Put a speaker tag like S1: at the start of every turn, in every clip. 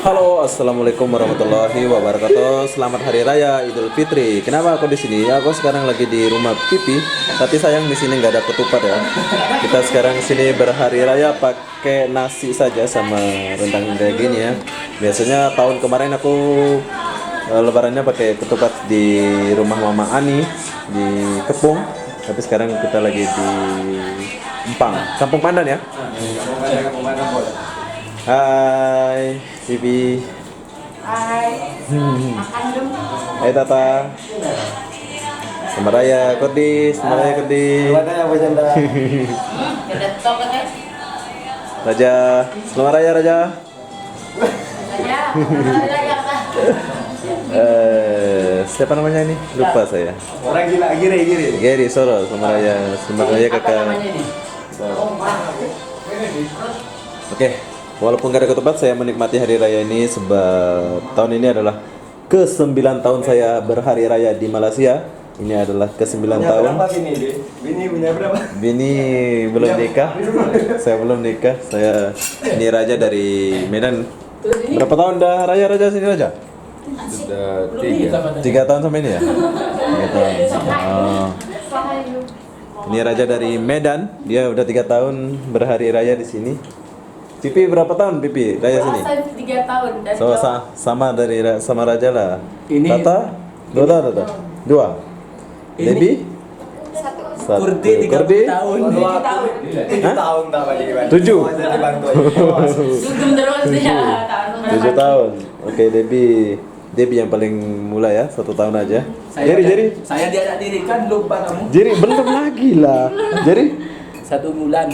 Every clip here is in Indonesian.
S1: Halo, assalamualaikum warahmatullahi wabarakatuh. Selamat Hari Raya Idul Fitri. Kenapa aku di sini? Aku sekarang lagi di rumah Pipi, tapi sayang di sini nggak ada ketupat ya. Kita sekarang sini berhari raya pakai nasi saja sama rendang kayak gini ya. Biasanya tahun kemarin aku lebarannya pakai ketupat di rumah Mama Ani di Kepung, tapi sekarang kita lagi di Empang, Kampung Pandan ya. Hai, Bibi. Hai Tata. Selamat Raya Kordi, Selamat Raya Kordi. Raja, Selamat Raya Raja. Siapa namanya ini? Lupa saya.
S2: Orang gila, Giri.
S1: Giri Soro, Selamat Raya kakak. Oke. Walaupun gak ada ketupat, saya menikmati hari raya ini sebab tahun ini adalah ke-9 tahun saya berhari raya di Malaysia. Ini adalah ke-9 tahun.
S2: Berapa Bini punya berapa?
S1: Bini belum nikah. Saya belum nikah. Saya ini raja dari Medan. Berapa tahun dah raja sini raja?
S2: Sudah
S1: 3 tahun sama ini ya? 3 tahun. Oh. Ini raja dari Medan. Dia udah 3 tahun berhari raya di sini. Pipi berapa tahun Pipi raya sini?
S3: 3 tahun.
S1: Sama sama raja lah.
S2: Ini
S1: Tata? 2 tahun Tata? 2. Debbie? 1.
S2: Kurdi 30 tahun.
S3: 7
S2: tahun tak balik.
S1: 7.
S3: Dugem terus ya.
S1: 7 tahun. Oke, Debbie yang paling mula ya, 1 tahun aja. Jadi
S2: Saya dianak diri kan lupa kamu.
S1: Jadi belum lagi lah. Jadi
S2: 1 bulan.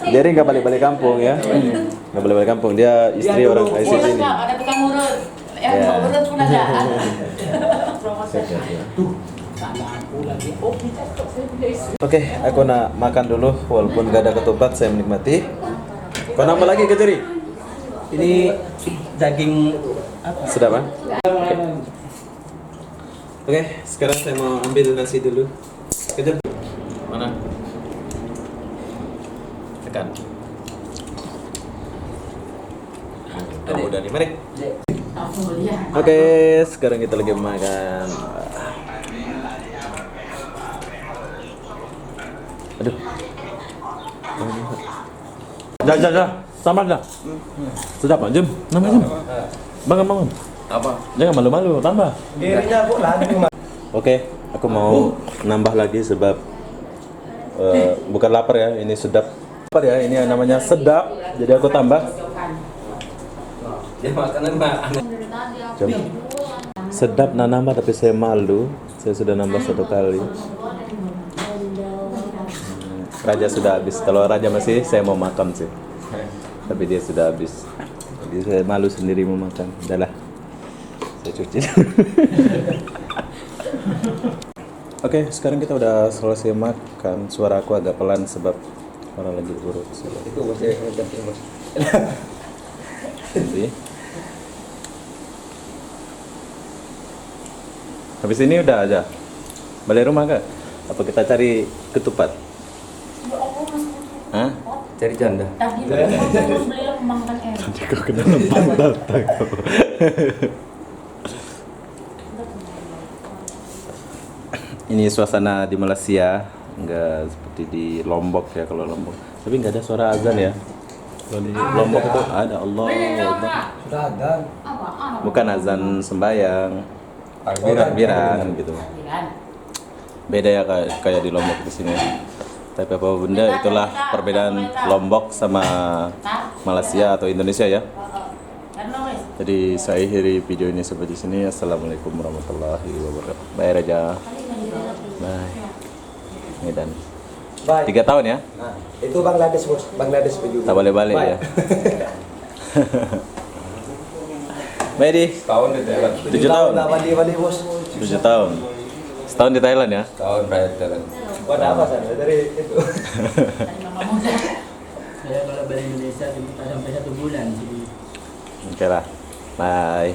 S1: Jerry nggak balik kampung ya, nggak balik kampung, dia istri orang IC sini.
S3: Ada tukang urut.
S1: Ya.
S3: Urut pun ada.
S1: Oke, aku nak makan dulu, walaupun gak ada ketupat, saya menikmati. Kau nambah lagi ke Jerry?
S2: Ini daging apa?
S1: Sedap kan? Oke, sekarang saya mau ambil nasi dulu. Kejap. Mana? Tekan. Oh, udah nih, mari. Oke, sekarang kita lagi makan. Aduh. Dah. Sama dah. Sedap Pak, Jom. Nama Jom. Bangun.
S2: Apa?
S1: Jangan malu-malu, tambah.
S2: Dirinya kok lagi.
S1: Oke, aku mau nambah lagi sebab bukan lapar ya, ini sedap. Lapar ya, ini namanya sedap. Jadi aku tambah.
S2: Ya makanan mah.
S1: Jom. Sedap nak nambah tapi saya malu. Saya sudah nambah 1 kali. Raja sudah habis. Kalau Raja masih, saya mau makan sih. Tapi dia sudah habis. Jadi saya malu sendiri mau makan. Udahlah. Saya cuci. Oke, sekarang kita udah selesai makan. Suara aku agak pelan sebab orang lagi urut.
S2: Itu bos saya ganti bos.
S1: Jadi, habis ini udah aja. Balik rumah kak? Apa kita cari ketupat? Hah?
S2: Cari janda.
S3: Tadi beli lemang kan
S1: Tadi kau kena lempang datang. Ini suasana di Malaysia, nggak seperti di Lombok ya. Kalau Lombok, tapi nggak ada suara azan ya. Kalau di Lombok itu ada Allah Akbar.
S2: Sudah ada.
S1: Bukan azan sembayang, takbiran gitu. Beda ya kayak di Lombok di sini. Tapi apa benda itulah perbedaan Lombok sama Malaysia atau Indonesia ya. Jadi saya akhiri video ini sampai di sini. Assalamualaikum warahmatullahi wabarakatuh. Bye Raja. Bye. Medan.
S2: Bye.
S1: 3 tahun ya?
S2: Nah, itu Bangladesh bos. Bangladesh juga.
S1: Tak boleh balik ya. Bye di.
S2: Tahun di Thailand.
S1: 7 tahun.
S2: Balik bos.
S1: 7 tahun. Setahun di Thailand ya?
S2: Tahun raya Thailand. Ada apa sana dari itu?
S4: Saya kalau dari Indonesia kita sampai 1 bulan. Jadi
S1: Oke lah. Bye.